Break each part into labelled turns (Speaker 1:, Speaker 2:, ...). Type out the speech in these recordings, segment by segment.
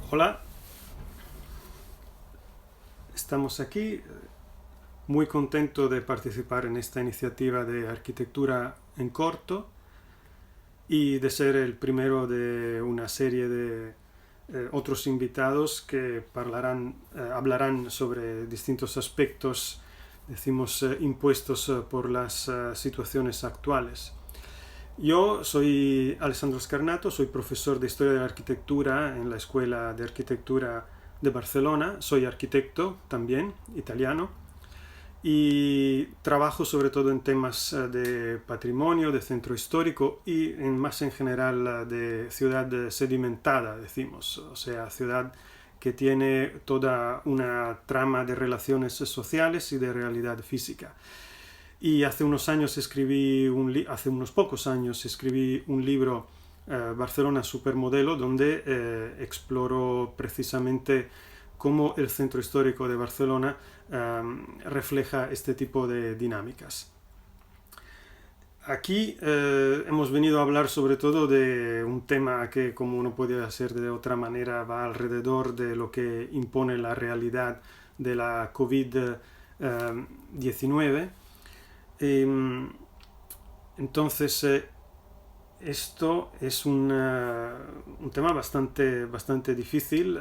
Speaker 1: Hola, estamos aquí muy contento de participar en esta iniciativa de arquitectura en corto y de ser el primero de una serie de otros invitados que hablarán sobre distintos aspectos, decimos, impuestos por las situaciones actuales. Yo soy Alessandro Scarnato, soy profesor de Historia de la Arquitectura en la Escuela de Arquitectura de Barcelona, soy arquitecto también, italiano, y trabajo sobre todo en temas de patrimonio, de centro histórico y más en general de ciudad sedimentada, decimos, o sea, ciudad que tiene toda una trama de relaciones sociales y de realidad física. Y hace unos pocos años escribí un libro, Barcelona Supermodelo, donde exploro precisamente cómo el centro histórico de Barcelona refleja este tipo de dinámicas. Aquí hemos venido a hablar sobre todo de un tema que, como no podía ser de otra manera, va alrededor de lo que impone la realidad de la COVID-19. Entonces, esto es un tema bastante difícil,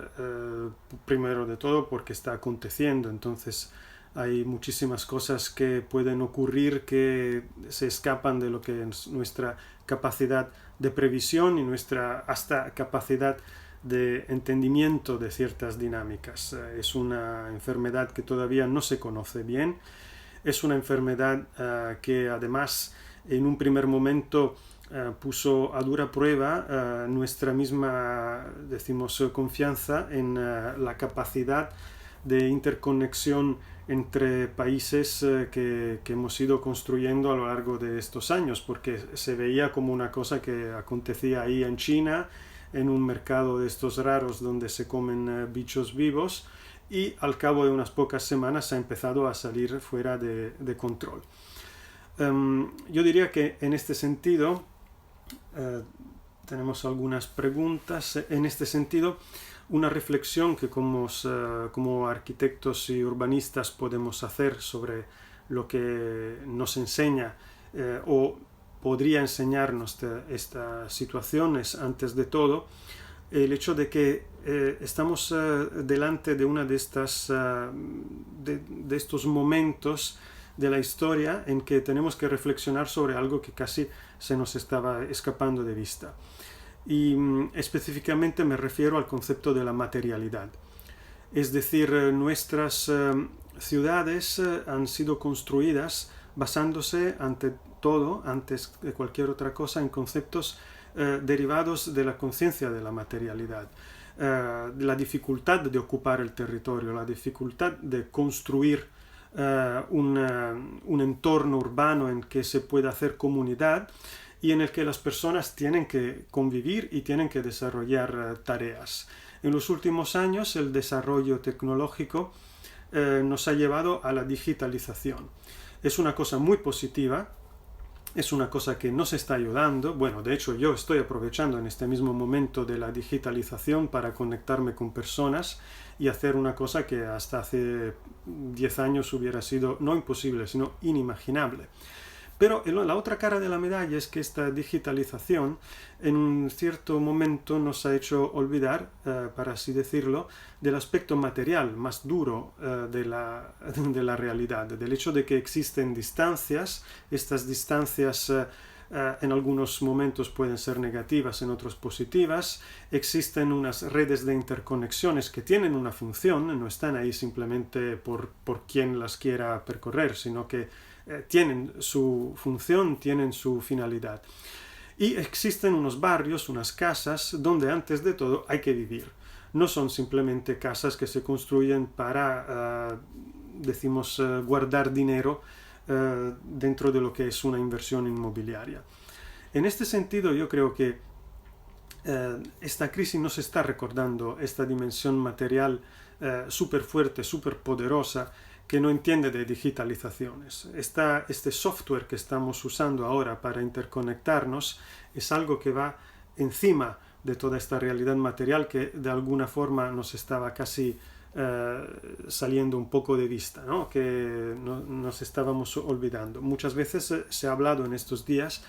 Speaker 1: primero de todo porque está aconteciendo, entonces hay muchísimas cosas que pueden ocurrir que se escapan de lo que es nuestra capacidad de previsión y nuestra hasta capacidad de entendimiento de ciertas dinámicas. Es una enfermedad que todavía no se conoce bien. Es una enfermedad que además en un primer momento puso a dura prueba nuestra misma, decimos, confianza en la capacidad de interconexión entre países que hemos ido construyendo a lo largo de estos años, porque se veía como una cosa que acontecía ahí en China, en un mercado de estos raros donde se comen bichos vivos, y al cabo de unas pocas semanas ha empezado a salir fuera de control. Yo diría que en este sentido, tenemos algunas preguntas, en este sentido, una reflexión que como arquitectos y urbanistas podemos hacer sobre lo que nos enseña o podría enseñarnos estas situaciones antes de todo, el hecho de que estamos delante de una de estos momentos de la historia en que tenemos que reflexionar sobre algo que casi se nos estaba escapando de vista. Y específicamente me refiero al concepto de la materialidad. Es decir, nuestras ciudades han sido construidas basándose ante todo, antes de cualquier otra cosa, en conceptos derivados de la conciencia de la materialidad, la dificultad de ocupar el territorio, la dificultad de construir un entorno urbano en que se pueda hacer comunidad y en el que las personas tienen que convivir y tienen que desarrollar tareas. En los últimos años el desarrollo tecnológico nos ha llevado a la digitalización. Es una cosa muy positiva. Es una cosa que nos está ayudando. Bueno, de hecho yo estoy aprovechando en este mismo momento de la digitalización para conectarme con personas y hacer una cosa que hasta hace 10 años hubiera sido no imposible, sino inimaginable. Pero la otra cara de la medalla es que esta digitalización en un cierto momento nos ha hecho olvidar, para así decirlo, del aspecto material más duro de la realidad, del hecho de que existen distancias, estas distancias en algunos momentos pueden ser negativas, en otros positivas, existen unas redes de interconexiones que tienen una función, no están ahí simplemente por quien las quiera percorrer, sino que tienen su función, tienen su finalidad. Y existen unos barrios, unas casas, donde antes de todo hay que vivir. No son simplemente casas que se construyen para, decimos, guardar dinero dentro de lo que es una inversión inmobiliaria. En este sentido, yo creo que esta crisis nos está recordando esta dimensión material súper fuerte, súper poderosa, que no entiende de digitalizaciones. Este software que estamos usando ahora para interconectarnos es algo que va encima de toda esta realidad material que de alguna forma nos estaba casi saliendo un poco de vista, ¿no? Que nos estábamos olvidando. Muchas veces se ha hablado en estos días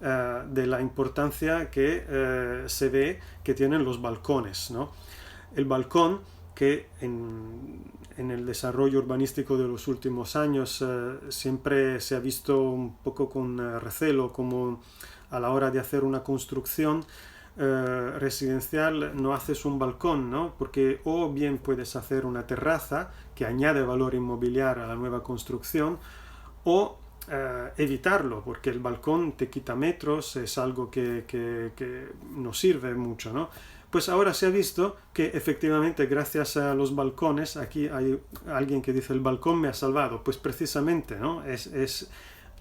Speaker 1: de la importancia que se ve que tienen los balcones, ¿no? El balcón, que en el desarrollo urbanístico de los últimos años siempre se ha visto un poco con recelo, como a la hora de hacer una construcción residencial no haces un balcón, ¿no? Porque o bien puedes hacer una terraza que añade valor inmobiliario a la nueva construcción, o evitarlo, porque el balcón te quita metros, es algo que no sirve mucho, ¿no? Pues ahora se ha visto que efectivamente gracias a los balcones, aquí hay alguien que dice el balcón me ha salvado, pues precisamente, ¿no? Es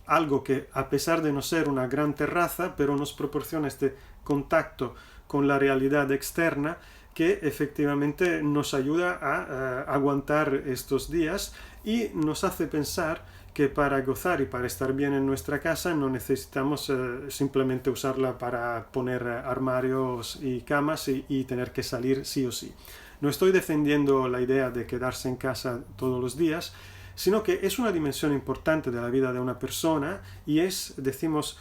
Speaker 1: algo que a pesar de no ser una gran terraza, pero nos proporciona este contacto con la realidad externa que efectivamente nos ayuda a aguantar estos días y nos hace pensar que para gozar y para estar bien en nuestra casa no necesitamos simplemente usarla para poner armarios y camas y tener que salir sí o sí. No estoy defendiendo la idea de quedarse en casa todos los días, sino que es una dimensión importante de la vida de una persona y es, decimos,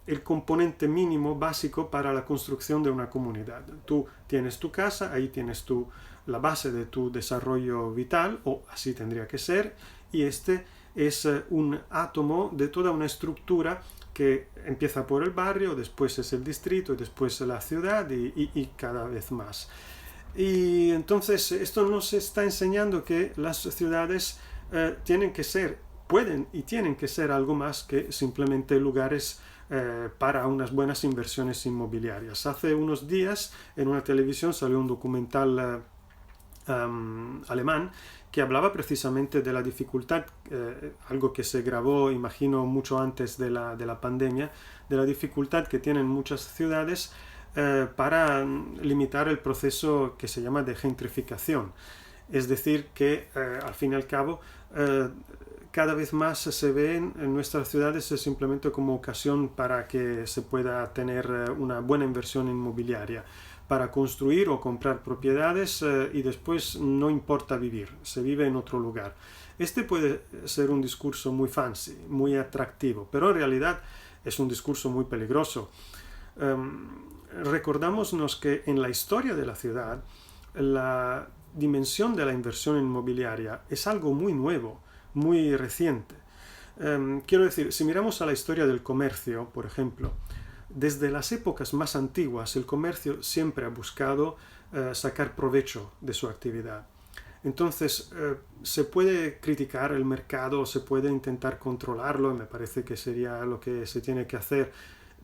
Speaker 1: el componente mínimo básico para la construcción de una comunidad. Tú tienes tu casa, ahí tienes la base de tu desarrollo vital, o así tendría que ser, y este es un átomo de toda una estructura que empieza por el barrio, después es el distrito, y después la ciudad y cada vez más. Y entonces esto nos está enseñando que las ciudades tienen que ser, pueden y tienen que ser algo más que simplemente lugares para unas buenas inversiones inmobiliarias. Hace unos días en una televisión salió un documental alemán que hablaba precisamente de la dificultad, algo que se grabó, imagino, mucho antes de la pandemia, de la dificultad que tienen muchas ciudades para limitar el proceso que se llama de gentrificación. Es decir, que al fin y al cabo cada vez más se ven en nuestras ciudades simplemente como ocasión para que se pueda tener una buena inversión inmobiliaria, para construir o comprar propiedades y después no importa vivir, se vive en otro lugar. Este puede ser un discurso muy fancy, muy atractivo, pero en realidad es un discurso muy peligroso. Recordámonos que en la historia de la ciudad la dimensión de la inversión inmobiliaria es algo muy nuevo, muy reciente. Quiero decir, si miramos a la historia del comercio, por ejemplo, desde las épocas más antiguas el comercio siempre ha buscado sacar provecho de su actividad. Entonces se puede criticar el mercado, se puede intentar controlarlo, me parece que sería lo que se tiene que hacer,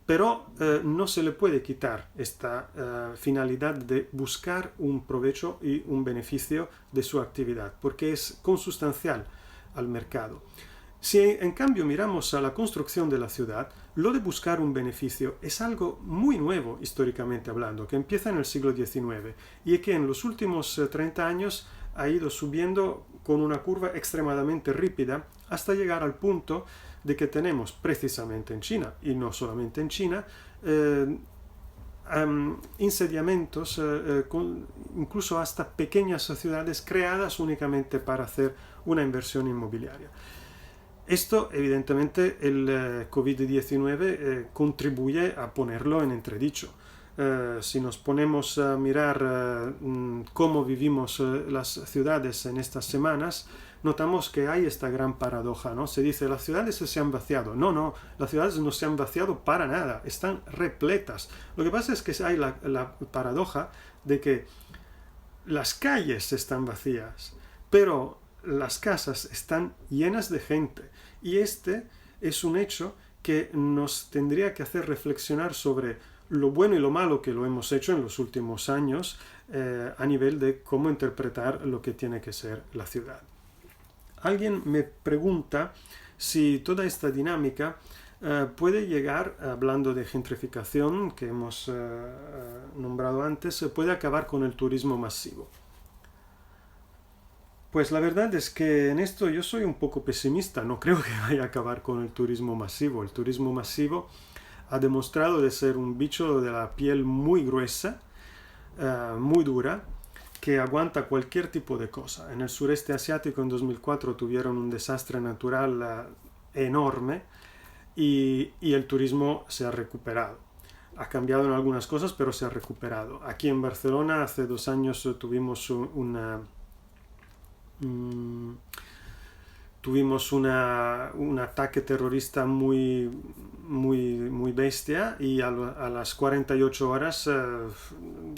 Speaker 1: pero no se le puede quitar esta finalidad de buscar un provecho y un beneficio de su actividad, porque es consustancial al mercado. Si en cambio miramos a la construcción de la ciudad, lo de buscar un beneficio es algo muy nuevo históricamente hablando, que empieza en el siglo XIX y que en los últimos 30 años ha ido subiendo con una curva extremadamente rápida hasta llegar al punto de que tenemos precisamente en China, y no solamente en China, insediamentos, incluso hasta pequeñas ciudades creadas únicamente para hacer una inversión inmobiliaria. Esto, evidentemente, el COVID-19 contribuye a ponerlo en entredicho. Si nos ponemos a mirar cómo vivimos las ciudades en estas semanas, notamos que hay esta gran paradoja, ¿no? Se dice, las ciudades se han vaciado. No, las ciudades no se han vaciado para nada, están repletas. Lo que pasa es que hay la paradoja de que las calles están vacías, pero las casas están llenas de gente. Y este es un hecho que nos tendría que hacer reflexionar sobre lo bueno y lo malo que lo hemos hecho en los últimos años a nivel de cómo interpretar lo que tiene que ser la ciudad. Alguien me pregunta si toda esta dinámica puede llegar, hablando de gentrificación que hemos nombrado antes, puede acabar con el turismo masivo. Pues la verdad es que en esto yo soy un poco pesimista, no creo que vaya a acabar con el turismo masivo. El turismo masivo ha demostrado de ser un bicho de la piel muy gruesa, muy dura, que aguanta cualquier tipo de cosa. En el sureste asiático en 2004 tuvieron un desastre natural enorme y el turismo se ha recuperado. Ha cambiado en algunas cosas, pero se ha recuperado. Aquí en Barcelona hace 2 años tuvimos un ataque terrorista muy bestia y a las 48 horas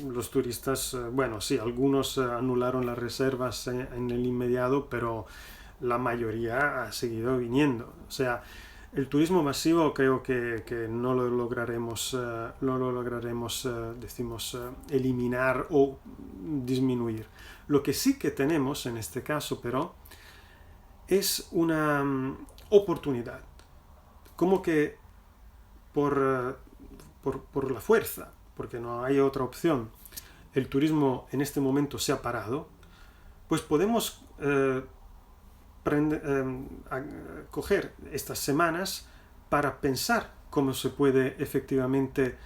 Speaker 1: los turistas, bueno, sí, algunos anularon las reservas en el inmediato, pero la mayoría ha seguido viniendo. O sea, el turismo masivo creo que no lo lograremos, eliminar o disminuir. Lo que sí que tenemos en este caso, pero, es una oportunidad. Como que por la fuerza, porque no hay otra opción, el turismo en este momento se ha parado, pues podemos coger estas semanas para pensar cómo se puede efectivamente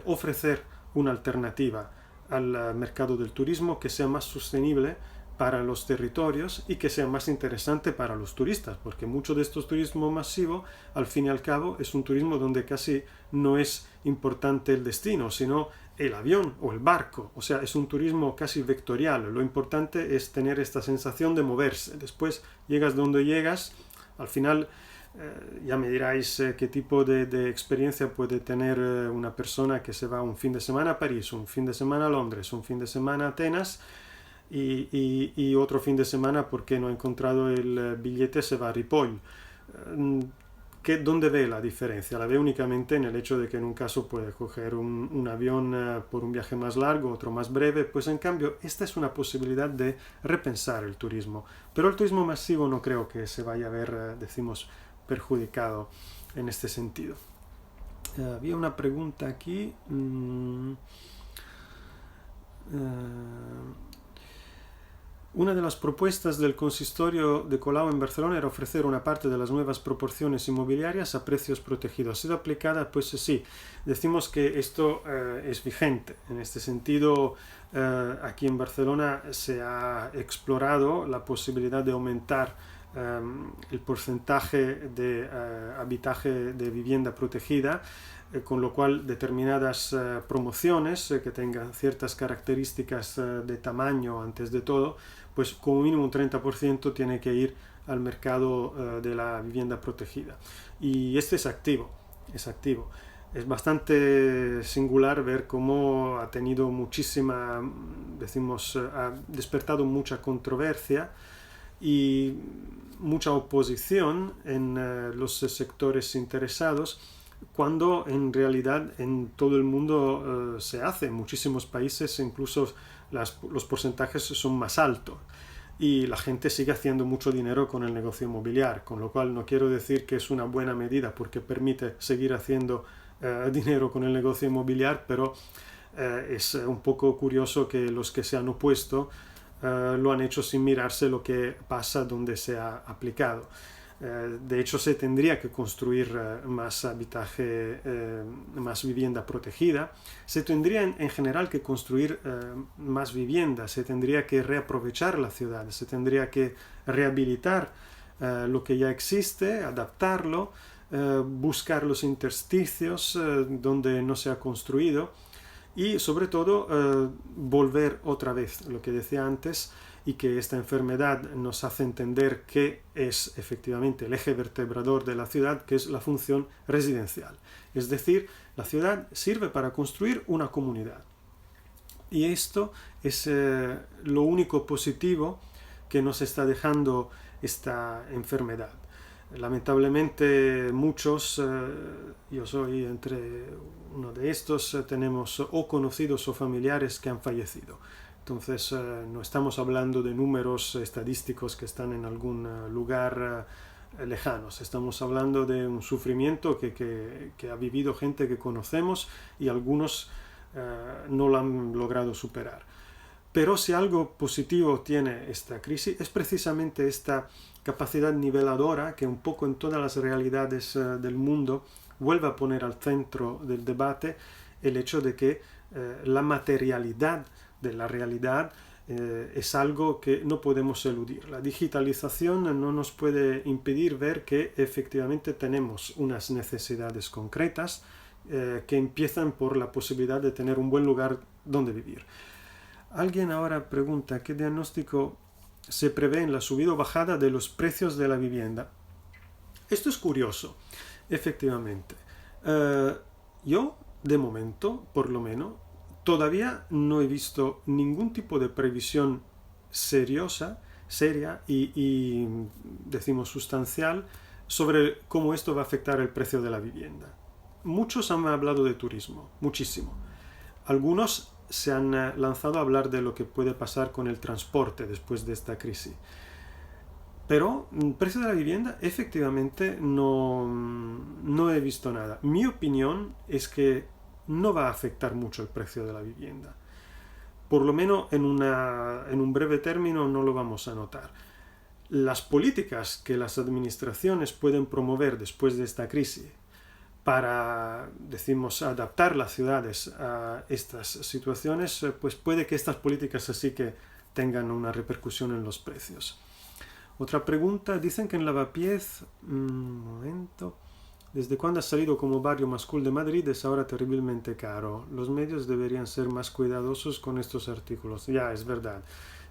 Speaker 1: ofrecer una alternativa al mercado del turismo que sea más sostenible para los territorios y que sea más interesante para los turistas, porque mucho de estos turismo masivo, al fin y al cabo, es un turismo donde casi no es importante el destino, sino el avión o el barco. O sea, es un turismo casi vectorial. Lo importante es tener esta sensación de moverse. Después llegas donde llegas, al final ya me diráis qué tipo de experiencia puede tener una persona que se va un fin de semana a París, un fin de semana a Londres, un fin de semana a Atenas, y otro fin de semana porque no ha encontrado el billete se va a Ripoll. ¿Dónde ve la diferencia? La ve únicamente en el hecho de que en un caso puede coger un avión por un viaje más largo, otro más breve. Pues en cambio esta es una posibilidad de repensar el turismo, pero el turismo masivo no creo que se vaya a ver, perjudicado en este sentido. Había una pregunta aquí. Una de las propuestas del consistorio de Colau en Barcelona era ofrecer una parte de las nuevas proporciones inmobiliarias a precios protegidos. ¿Ha sido aplicada? Pues sí. Decimos que esto es vigente. En este sentido, aquí en Barcelona se ha explorado la posibilidad de aumentar el porcentaje de habitaje de vivienda protegida, con lo cual determinadas promociones que tengan ciertas características de tamaño antes de todo, pues como mínimo un 30% tiene que ir al mercado de la vivienda protegida. Y este es activo. Es bastante singular ver cómo ha tenido ha despertado mucha controversia y mucha oposición en los sectores interesados, cuando en realidad en todo el mundo se hace. En muchísimos países incluso los porcentajes son más altos y la gente sigue haciendo mucho dinero con el negocio inmobiliario, con lo cual no quiero decir que es una buena medida porque permite seguir haciendo dinero con el negocio inmobiliario, pero es un poco curioso que los que se han opuesto lo han hecho sin mirarse lo que pasa donde se ha aplicado. De hecho, se tendría que construir más habitaje, más vivienda protegida. Se tendría en general que construir más viviendas. Se tendría que reaprovechar la ciudad. Se tendría que rehabilitar lo que ya existe, adaptarlo, buscar los intersticios donde no se ha construido y sobre todo volver otra vez, lo que decía antes, y que esta enfermedad nos hace entender que es efectivamente el eje vertebrador de la ciudad, que es la función residencial. Es decir, la ciudad sirve para construir una comunidad. Y esto es lo único positivo que nos está dejando esta enfermedad. Lamentablemente muchos, yo soy entre uno de estos, tenemos o conocidos o familiares que han fallecido. Entonces no estamos hablando de números estadísticos que están en algún lugar lejanos. Estamos hablando de un sufrimiento que ha vivido gente que conocemos y algunos no lo han logrado superar. Pero si algo positivo tiene esta crisis es precisamente esta capacidad niveladora que un poco en todas las realidades del mundo vuelve a poner al centro del debate el hecho de que la materialidad de la realidad es algo que no podemos eludir. La digitalización no nos puede impedir ver que efectivamente tenemos unas necesidades concretas que empiezan por la posibilidad de tener un buen lugar donde vivir. Alguien ahora pregunta qué diagnóstico se prevé en la subida o bajada de los precios de la vivienda. Esto es curioso, efectivamente. Yo, de momento, por lo menos, todavía no he visto ningún tipo de previsión seria y decimos sustancial sobre cómo esto va a afectar el precio de la vivienda. Muchos han hablado de turismo, muchísimo. Algunos se han lanzado a hablar de lo que puede pasar con el transporte después de esta crisis. Pero el precio de la vivienda efectivamente no he visto nada. Mi opinión es que no va a afectar mucho el precio de la vivienda. Por lo menos en un breve término no lo vamos a notar. Las políticas que las administraciones pueden promover después de esta crisis para, decimos, adaptar las ciudades a estas situaciones, pues puede que estas políticas así que tengan una repercusión en los precios. Otra pregunta, dicen que en Lavapiés, un momento, ¿desde cuándo ha salido como barrio más cool de Madrid? Es ahora terriblemente caro. Los medios deberían ser más cuidadosos con estos artículos. Ya, es verdad.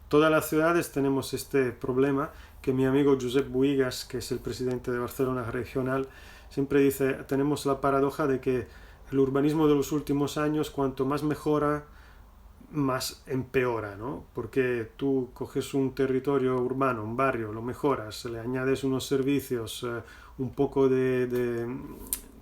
Speaker 1: Todas las ciudades tenemos este problema que mi amigo Josep Buigas, que es el presidente de Barcelona Regional, siempre dice, tenemos la paradoja de que el urbanismo de los últimos años, cuanto más mejora, más empeora, ¿no? Porque tú coges un territorio urbano, un barrio, lo mejoras, le añades unos servicios, un poco de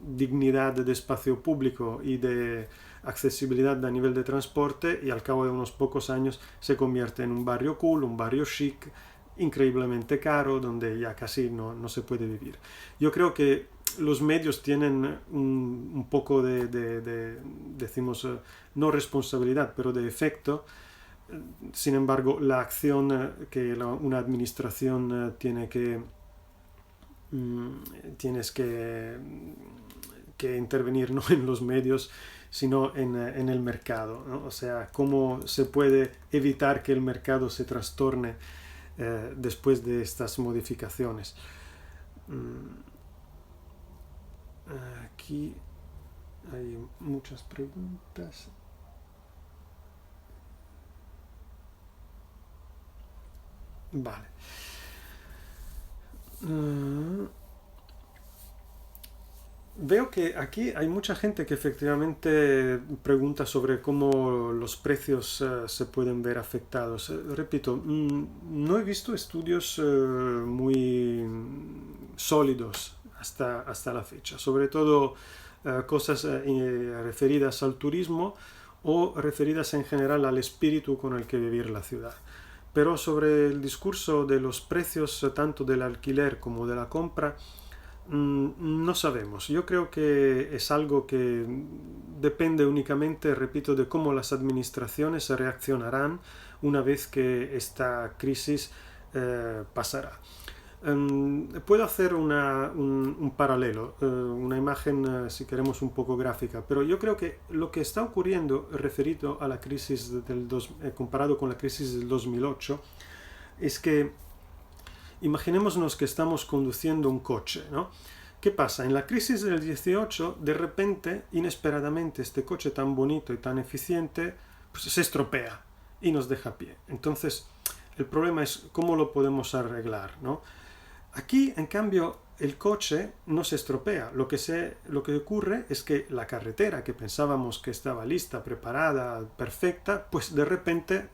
Speaker 1: dignidad de espacio público y de accesibilidad a nivel de transporte y al cabo de unos pocos años se convierte en un barrio cool, un barrio chic, increíblemente caro, donde ya casi no se puede vivir. Yo creo que los medios tienen un poco decimos, no responsabilidad, pero de efecto. Sin embargo, la acción que una administración tienes que intervenir no en los medios, sino en el mercado, ¿no? O sea, cómo se puede evitar que el mercado se trastorne después de estas modificaciones. Aquí hay muchas preguntas. Vale. Veo que aquí hay mucha gente que efectivamente pregunta sobre cómo los precios se pueden ver afectados. Repito, no he visto estudios muy sólidos hasta la fecha, sobre todo cosas referidas al turismo o referidas en general al espíritu con el que vivir la ciudad. Pero sobre el discurso de los precios tanto del alquiler como de la compra, no sabemos. Yo creo que es algo que depende únicamente, repito, de cómo las administraciones reaccionarán una vez que esta crisis pasará. Puedo hacer un paralelo, una imagen, si queremos, un poco gráfica, pero yo creo que lo que está ocurriendo referido a la crisis comparado con la crisis del 2008 es que imaginémonos que estamos conduciendo un coche, ¿no? ¿Qué pasa? En la crisis del 18, de repente, inesperadamente, este coche tan bonito y tan eficiente pues, se estropea y nos deja a pie. Entonces, el problema es cómo lo podemos arreglar, ¿no? Aquí, en cambio, el coche no se estropea. Lo que ocurre es que la carretera que pensábamos que estaba lista, preparada, perfecta, pues de repente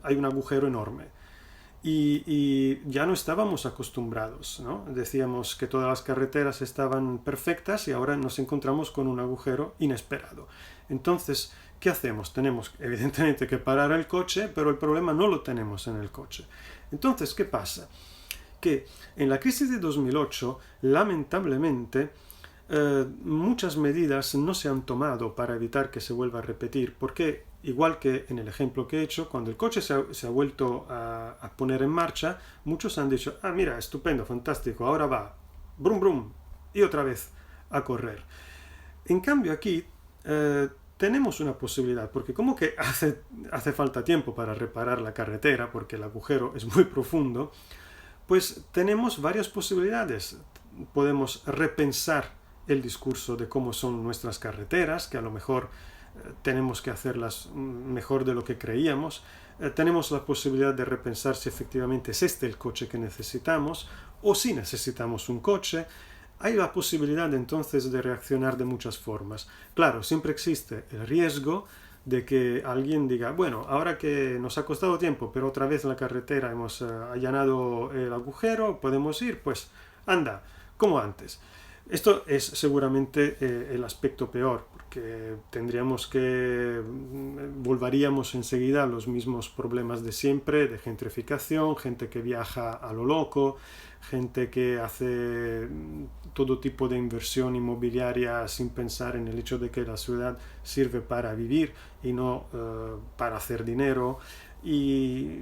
Speaker 1: hay un agujero enorme. Y ya no estábamos acostumbrados, ¿no? Decíamos que todas las carreteras estaban perfectas y ahora nos encontramos con un agujero inesperado. Entonces, ¿qué hacemos? Tenemos evidentemente que parar el coche, pero el problema no lo tenemos en el coche. Entonces, ¿qué pasa? Que en la crisis de 2008, lamentablemente, muchas medidas no se han tomado para evitar que se vuelva a repetir, porque igual que en el ejemplo que he hecho, cuando el coche se ha vuelto a poner en marcha, muchos han dicho, mira, estupendo, fantástico, ahora va, brum brum, y otra vez a correr. En cambio aquí tenemos una posibilidad, porque como que hace falta tiempo para reparar la carretera, porque el agujero es muy profundo, pues tenemos varias posibilidades. Podemos repensar el discurso de cómo son nuestras carreteras, que a lo mejor tenemos que hacerlas mejor de lo que creíamos. Tenemos la posibilidad de repensar si efectivamente es este el coche que necesitamos o si necesitamos un coche. Hay la posibilidad entonces de reaccionar de muchas formas. Claro, siempre existe el riesgo de que alguien diga, bueno, ahora que nos ha costado tiempo, pero otra vez en la carretera hemos allanado el agujero, podemos ir, pues anda, como antes. Esto es seguramente el aspecto peor, porque volveríamos enseguida a los mismos problemas de siempre, de gentrificación, gente que viaja a lo loco, gente que hace todo tipo de inversión inmobiliaria sin pensar en el hecho de que la ciudad sirve para vivir y no para hacer dinero. Y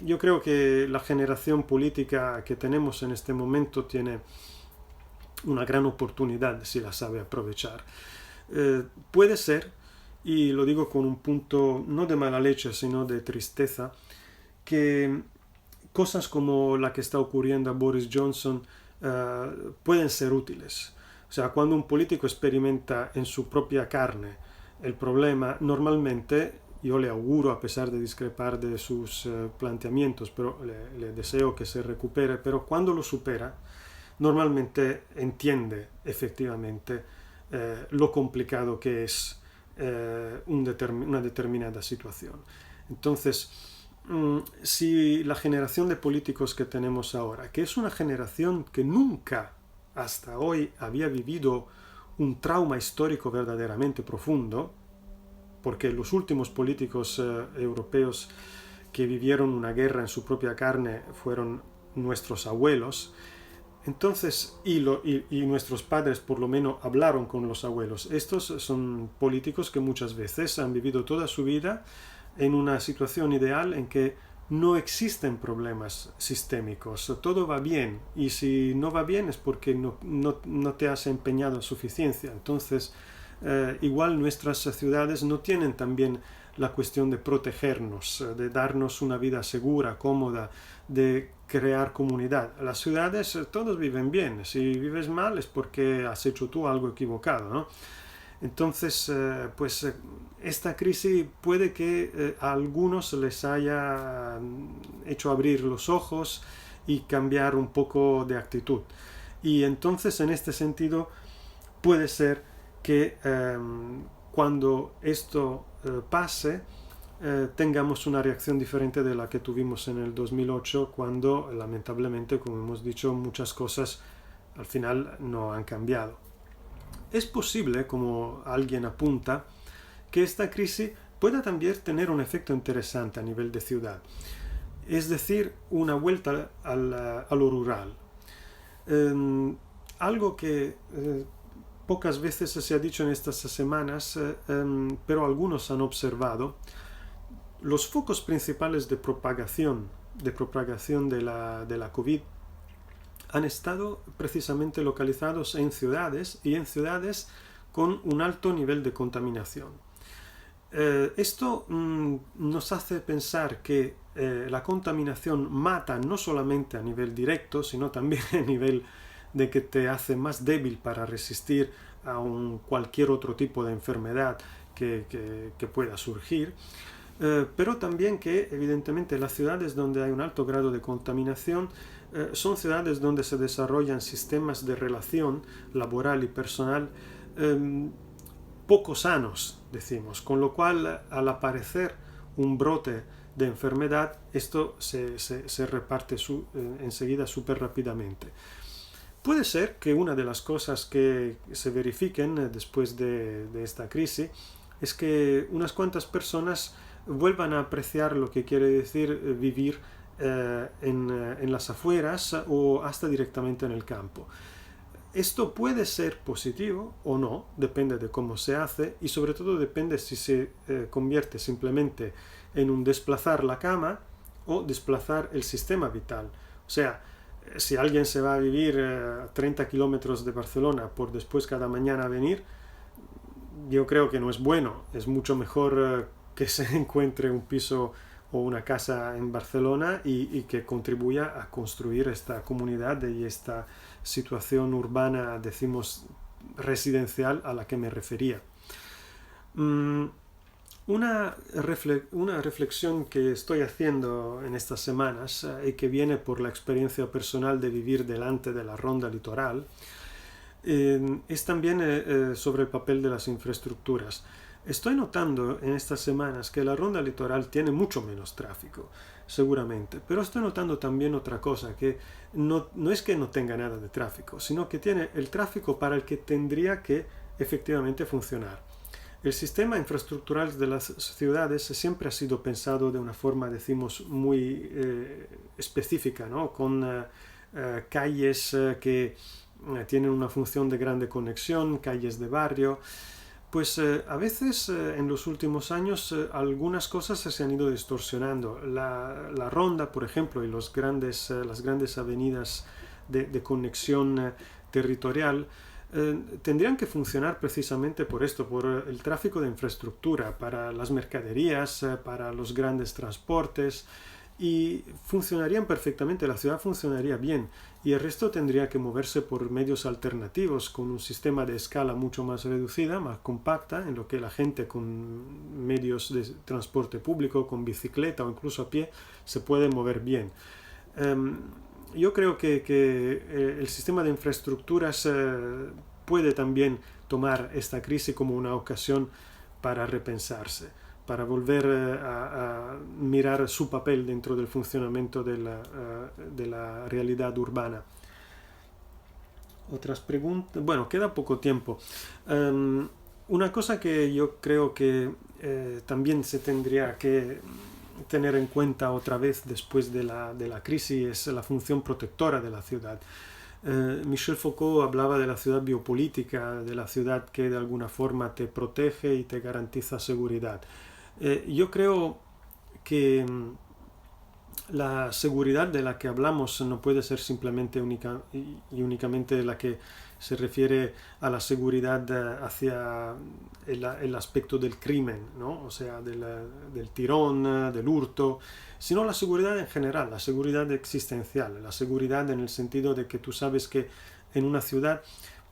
Speaker 1: yo creo que la generación política que tenemos en este momento tiene una gran oportunidad si la sabe aprovechar. Puede ser, y lo digo con un punto no de mala leche, sino de tristeza, que cosas como la que está ocurriendo a Boris Johnson pueden ser útiles. O sea, cuando un político experimenta en su propia carne el problema, normalmente yo le auguro, a pesar de discrepar de sus planteamientos, pero le deseo que se recupere, pero cuando lo supera, normalmente entiende efectivamente lo complicado que es una determinada situación. Entonces, si la generación de políticos que tenemos ahora, que es una generación que nunca hasta hoy había vivido un trauma histórico verdaderamente profundo, porque los últimos políticos europeos que vivieron una guerra en su propia carne fueron nuestros abuelos. Entonces, y nuestros padres por lo menos hablaron con los abuelos. Estos son políticos que muchas veces han vivido toda su vida en una situación ideal en que no existen problemas sistémicos, todo va bien, y si no va bien es porque no te has empeñado en suficiencia. Entonces, igual nuestras ciudades no tienen también la cuestión de protegernos, de darnos una vida segura, cómoda, de crear comunidad. Las ciudades todos viven bien, si vives mal es porque has hecho tú algo equivocado, ¿no? Entonces, pues esta crisis puede que a algunos les haya hecho abrir los ojos y cambiar un poco de actitud. Y entonces, en este sentido, puede ser que cuando esto pase, tengamos una reacción diferente de la que tuvimos en el 2008, cuando lamentablemente, como hemos dicho, muchas cosas al final no han cambiado. Es posible, como alguien apunta, que esta crisis pueda también tener un efecto interesante a nivel de ciudad, es decir, una vuelta a lo rural. Algo que pocas veces se ha dicho en estas semanas, pero algunos han observado, los focos principales de propagación de la COVID han estado precisamente localizados en ciudades y en ciudades con un alto nivel de contaminación. Esto nos hace pensar que la contaminación mata no solamente a nivel directo, sino también a nivel de que te hace más débil para resistir a cualquier otro tipo de enfermedad que pueda surgir. Pero también que evidentemente las ciudades donde hay un alto grado de contaminación son ciudades donde se desarrollan sistemas de relación laboral y personal poco sanos, decimos, con lo cual al aparecer un brote de enfermedad, esto se reparte enseguida súper rápidamente. Puede ser que una de las cosas que se verifiquen después de esta crisis es que unas cuantas personas vuelvan a apreciar lo que quiere decir vivir en las afueras o hasta directamente en el campo. Esto puede ser positivo o no, depende de cómo se hace y sobre todo depende si se convierte simplemente en un desplazar la cama o desplazar el sistema vital. O sea, Si alguien se va a vivir a 30 kilómetros de Barcelona por después cada mañana venir, yo creo que no es bueno. Es mucho mejor que se encuentre un piso o una casa en Barcelona y que contribuya a construir esta comunidad y esta situación urbana, decimos, residencial a la que me refería. Una reflexión que estoy haciendo en estas semanas y que viene por la experiencia personal de vivir delante de la ronda litoral es también sobre el papel de las infraestructuras. Estoy notando en estas semanas que la ronda litoral tiene mucho menos tráfico, seguramente, pero estoy notando también otra cosa, que no es que no tenga nada de tráfico, sino que tiene el tráfico para el que tendría que efectivamente funcionar. El sistema infraestructural de las ciudades siempre ha sido pensado de una forma, decimos, muy específica, ¿no? Con calles que tienen una función de grande conexión, calles de barrio. Pues a veces en los últimos años algunas cosas se han ido distorsionando. La ronda, por ejemplo, y las grandes avenidas de conexión territorial tendrían que funcionar precisamente por esto, por el tráfico de infraestructura, para las mercaderías, para los grandes transportes, y funcionarían perfectamente, la ciudad funcionaría bien y el resto tendría que moverse por medios alternativos con un sistema de escala mucho más reducida, más compacta, en lo que la gente con medios de transporte público, con bicicleta o incluso a pie, se puede mover bien. Yo creo que el sistema de infraestructuras puede también tomar esta crisis como una ocasión para repensarse, para volver a mirar su papel dentro del funcionamiento de la realidad urbana. Otras preguntas. Bueno, queda poco tiempo. Una cosa que yo creo que también se tendría que tener en cuenta otra vez después de la crisis es la función protectora de la ciudad. Michel Foucault hablaba de la ciudad biopolítica, de la ciudad que de alguna forma te protege y te garantiza seguridad. Yo creo que la seguridad de la que hablamos no puede ser simplemente únicamente la que se refiere a la seguridad hacia el aspecto del crimen, ¿no? O sea, del tirón, del hurto, sino la seguridad en general, la seguridad existencial, la seguridad en el sentido de que tú sabes que en una ciudad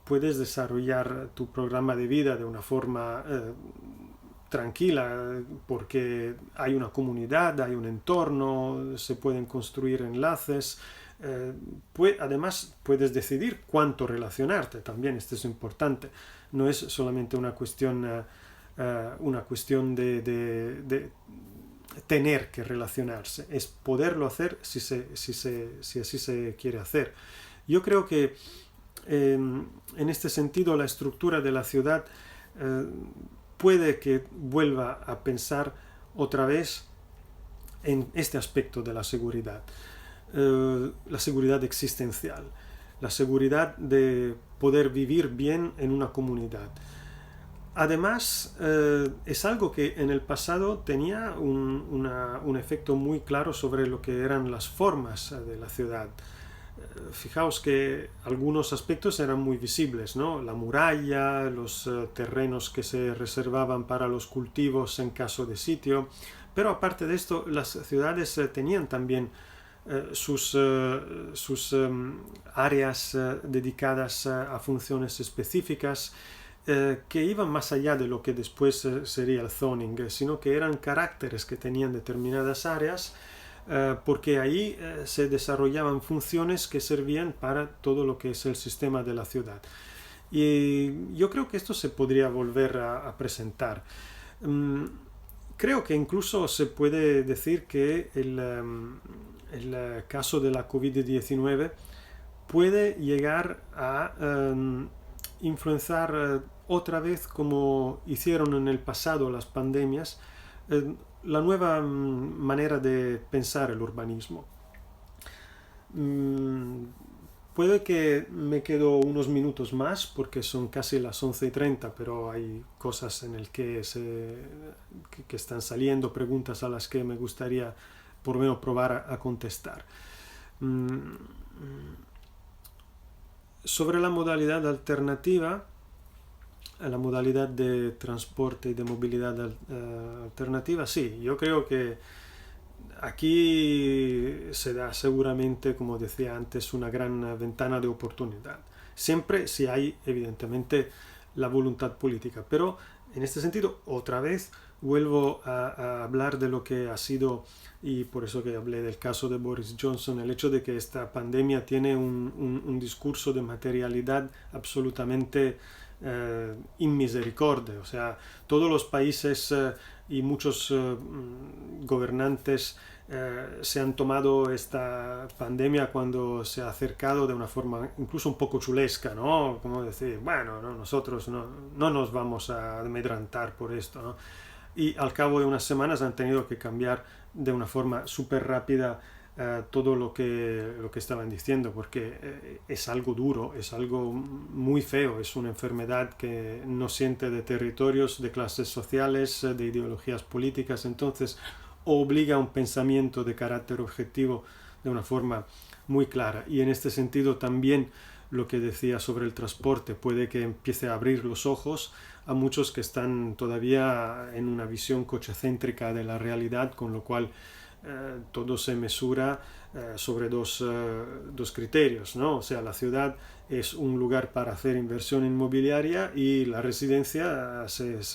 Speaker 1: puedes desarrollar tu programa de vida de una forma tranquila, porque hay una comunidad, hay un entorno, se pueden construir enlaces. Además puedes decidir cuánto relacionarte, también esto es importante, no es solamente una cuestión de tener que relacionarse, es poderlo hacer si así se quiere hacer. Yo creo que en este sentido la estructura de la ciudad puede que vuelva a pensar otra vez en este aspecto de la seguridad existencial, la seguridad de poder vivir bien en una comunidad. Además, es algo que en el pasado tenía un efecto muy claro sobre lo que eran las formas de la ciudad. Fijaos que algunos aspectos eran muy visibles, ¿no? La muralla, los terrenos que se reservaban para los cultivos en caso de sitio, pero aparte de esto, las ciudades tenían también sus áreas dedicadas a funciones específicas que iban más allá de lo que después sería el zoning, sino que eran caracteres que tenían determinadas áreas porque ahí se desarrollaban funciones que servían para todo lo que es el sistema de la ciudad. Y yo creo que esto se podría volver a presentar. Creo que incluso se puede decir que el caso de la COVID-19 puede llegar a influenciar otra vez, como hicieron en el pasado las pandemias, la nueva manera de pensar el urbanismo. Puede que me quedo unos minutos más porque son casi las 11:30, pero hay cosas en el que están saliendo, preguntas a las que me gustaría por lo menos probar a contestar. Sobre la modalidad alternativa, la modalidad de transporte y de movilidad alternativa, sí, yo creo que aquí se da seguramente, como decía antes, una gran ventana de oportunidad. Siempre si hay, evidentemente, la voluntad política. Pero en este sentido, otra vez, vuelvo a hablar de lo que ha sido, y por eso que hablé del caso de Boris Johnson, el hecho de que esta pandemia tiene un discurso de materialidad absolutamente inmisericordia. O sea, todos los países y muchos gobernantes se han tomado esta pandemia cuando se ha acercado de una forma incluso un poco chulesca, ¿no? Como decir, bueno, ¿no? Nosotros no nos vamos a amedrantar por esto, ¿no? Y al cabo de unas semanas han tenido que cambiar de una forma súper rápida todo lo que estaban diciendo, porque es algo duro, es algo muy feo, es una enfermedad que no siente de territorios, de clases sociales, de ideologías políticas, entonces obliga a un pensamiento de carácter objetivo de una forma muy clara. Y en este sentido también lo que decía sobre el transporte puede que empiece a abrir los ojos a muchos que están todavía en una visión cochecéntrica de la realidad, con lo cual todo se mesura sobre dos criterios, ¿no? O sea, la ciudad es un lugar para hacer inversión inmobiliaria y la residencia se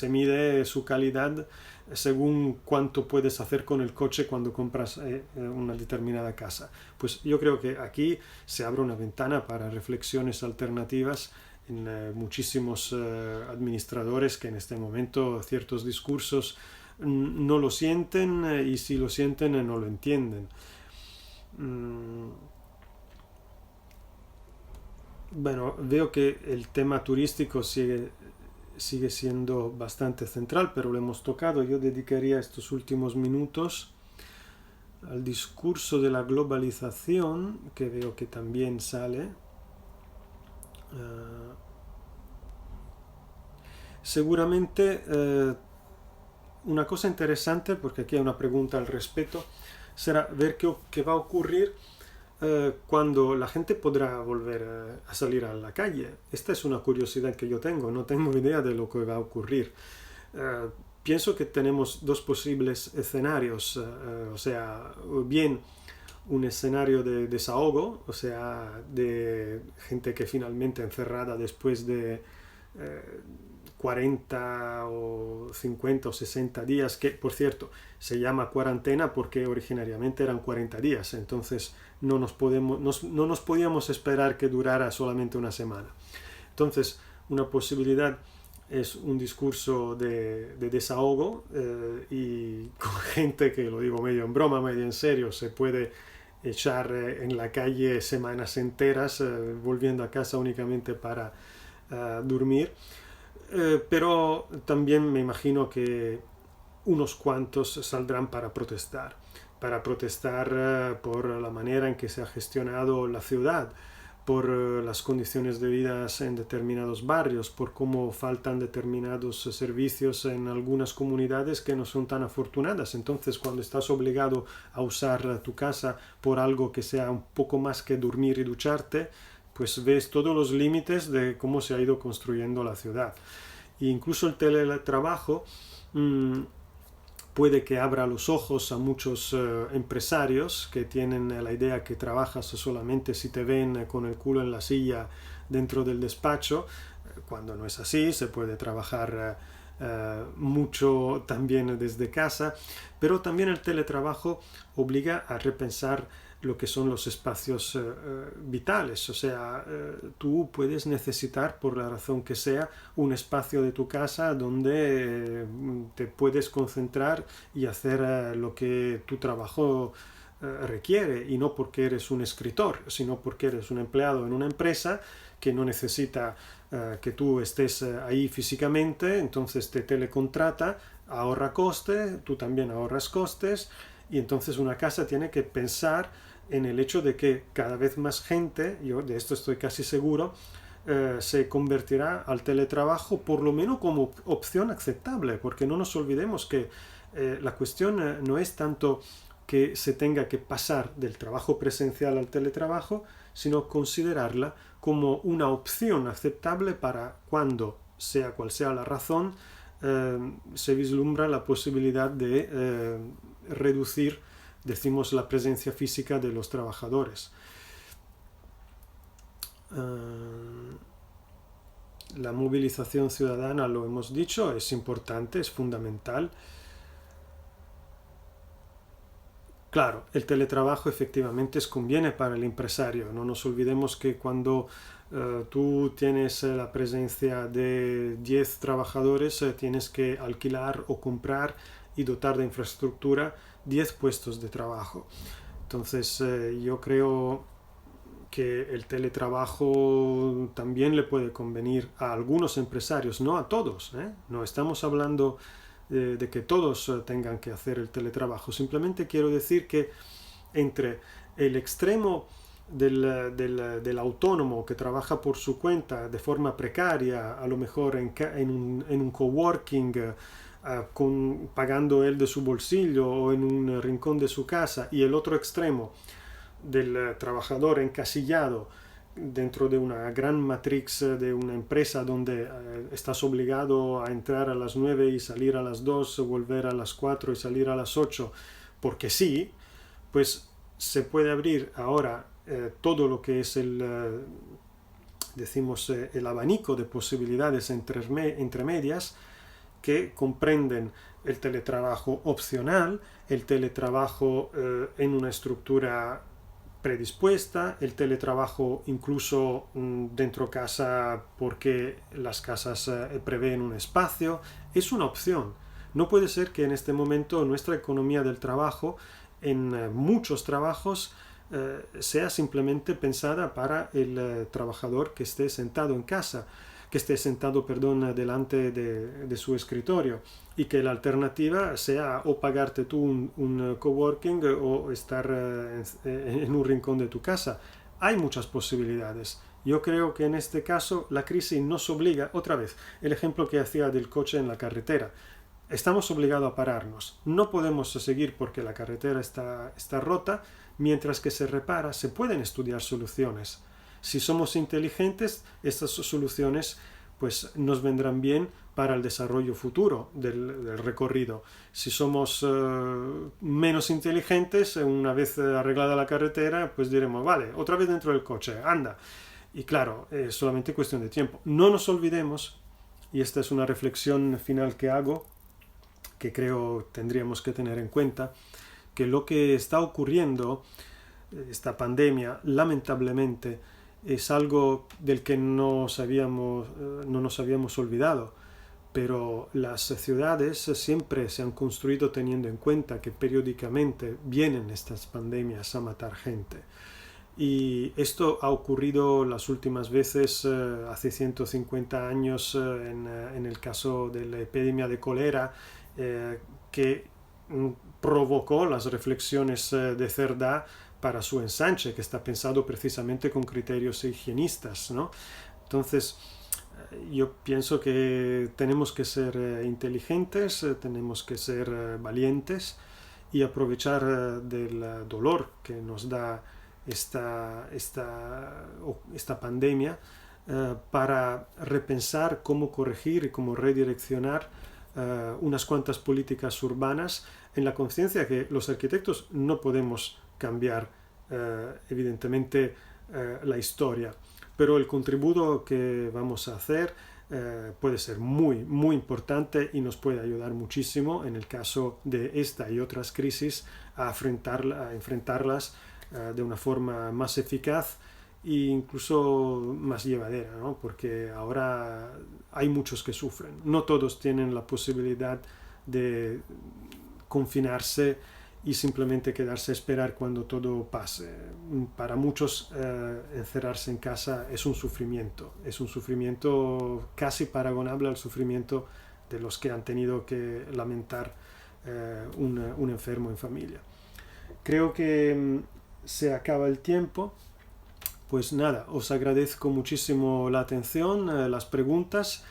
Speaker 1: mide su calidad según cuánto puedes hacer con el coche cuando compras una determinada casa. Pues yo creo que aquí se abre una ventana para reflexiones alternativas en muchísimos administradores que en este momento ciertos discursos no lo sienten y si lo sienten no lo entienden. Bueno, veo que el tema turístico sigue siendo bastante central, pero lo hemos tocado. Yo dedicaría estos últimos minutos al discurso de la globalización, que veo que también sale. Seguramente una cosa interesante, porque aquí hay una pregunta al respecto, será ver qué va a ocurrir cuando la gente podrá volver a salir a la calle. Esta es una curiosidad que yo tengo, no tengo idea de lo que va a ocurrir. Pienso que tenemos dos posibles escenarios, o sea, bien un escenario de desahogo, o sea, de gente que finalmente encerrada después de 40 o 50 o 60 días, que por cierto se llama cuarentena porque originariamente eran 40 días, entonces no nos podíamos esperar que durara solamente una semana. Entonces, una posibilidad es un discurso de desahogo y con gente que, lo digo medio en broma, medio en serio, se puede echar en la calle semanas enteras volviendo a casa únicamente para dormir. Pero también me imagino que unos cuantos saldrán para protestar por la manera en que se ha gestionado la ciudad, por las condiciones de vida en determinados barrios, por cómo faltan determinados servicios en algunas comunidades que no son tan afortunadas. Entonces, cuando estás obligado a usar tu casa por algo que sea un poco más que dormir y ducharte, pues ves todos los límites de cómo se ha ido construyendo la ciudad. E incluso el teletrabajo puede que abra los ojos a muchos empresarios que tienen la idea que trabajas solamente si te ven con el culo en la silla dentro del despacho, cuando no es así, se puede trabajar mucho también desde casa, pero también el teletrabajo obliga a repensar lo que son los espacios vitales, o sea, tú puedes necesitar, por la razón que sea, un espacio de tu casa donde te puedes concentrar y hacer lo que tu trabajo requiere, y no porque eres un escritor, sino porque eres un empleado en una empresa que no necesita que tú estés ahí físicamente, entonces te telecontrata, ahorra coste, tú también ahorras costes, y entonces una casa tiene que pensar en el hecho de que cada vez más gente, yo de esto estoy casi seguro, se convertirá al teletrabajo por lo menos como opción aceptable, porque no nos olvidemos que la cuestión no es tanto que se tenga que pasar del trabajo presencial al teletrabajo, sino considerarla como una opción aceptable para cuando, sea cual sea la razón, se vislumbra la posibilidad de reducir, decimos, la presencia física de los trabajadores. La movilización ciudadana, lo hemos dicho, es importante, es fundamental. Claro, el teletrabajo efectivamente conviene para el empresario. No nos olvidemos que cuando tú tienes la presencia de 10 trabajadores, tienes que alquilar o comprar y dotar de infraestructura 10 puestos de trabajo. Entonces, yo creo que el teletrabajo también le puede convenir a algunos empresarios, no a todos, ¿eh? No estamos hablando de que todos tengan que hacer el teletrabajo. Simplemente quiero decir que entre el extremo del autónomo que trabaja por su cuenta de forma precaria, a lo mejor en un coworking, pagando él de su bolsillo o en un rincón de su casa, y el otro extremo del trabajador encasillado dentro de una gran matrix de una empresa donde estás obligado a entrar a las 9 y salir a las 2, volver a las 4 y salir a las 8, porque sí, pues se puede abrir ahora todo lo que es decimos, el abanico de posibilidades entre medias, que comprenden el teletrabajo opcional, el teletrabajo en una estructura predispuesta, el teletrabajo incluso dentro casa porque las casas prevén un espacio. Es una opción. No puede ser que en este momento nuestra economía del trabajo en muchos trabajos sea simplemente pensada para el trabajador que esté sentado en casa, que esté sentado, perdón, delante de su escritorio, y que la alternativa sea o pagarte tú un coworking o estar en un rincón de tu casa. Hay muchas posibilidades. Yo creo que en este caso la crisis nos obliga, otra vez, el ejemplo que hacía del coche en la carretera. Estamos obligados a pararnos. No podemos seguir porque la carretera está rota. Mientras que se repara, se pueden estudiar soluciones. Si somos inteligentes, estas soluciones pues nos vendrán bien para el desarrollo futuro del recorrido. Si somos menos inteligentes, una vez arreglada la carretera, pues diremos, vale, otra vez dentro del coche, anda. Y claro, es solamente cuestión de tiempo. No nos olvidemos, y esta es una reflexión final que hago, que creo tendríamos que tener en cuenta, que lo que está ocurriendo, esta pandemia, lamentablemente, es algo del que no nos habíamos olvidado, pero las ciudades siempre se han construido teniendo en cuenta que periódicamente vienen estas pandemias a matar gente. Y esto ha ocurrido las últimas veces, hace 150 años, en el caso de la epidemia de cólera, que provocó las reflexiones de Cerdá para su ensanche, que está pensado precisamente con criterios higienistas, ¿no? Entonces, yo pienso que tenemos que ser inteligentes, tenemos que ser valientes y aprovechar del dolor que nos da esta pandemia para repensar cómo corregir y cómo redireccionar unas cuantas políticas urbanas, en la conciencia que los arquitectos no podemos cambiar evidentemente la historia, pero el contributo que vamos a hacer puede ser muy, muy importante y nos puede ayudar muchísimo en el caso de esta y otras crisis a enfrentarlas de una forma más eficaz e incluso más llevadera, ¿no? Porque ahora hay muchos que sufren. No todos tienen la posibilidad de confinarse y simplemente quedarse a esperar cuando todo pase. Para muchos encerrarse en casa es un sufrimiento casi paragonable al sufrimiento de los que han tenido que lamentar un enfermo en familia. Creo que se acaba el tiempo. Pues nada, os agradezco muchísimo la atención, las preguntas,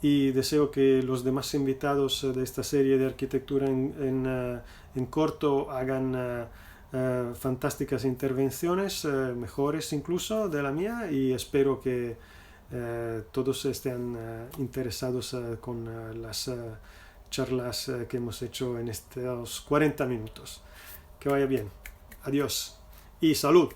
Speaker 1: y deseo que los demás invitados de esta serie de arquitectura en corto hagan fantásticas intervenciones, mejores incluso de la mía, y espero que todos estén interesados con las charlas que hemos hecho en estos 40 minutos. Que vaya bien. Adiós y salud.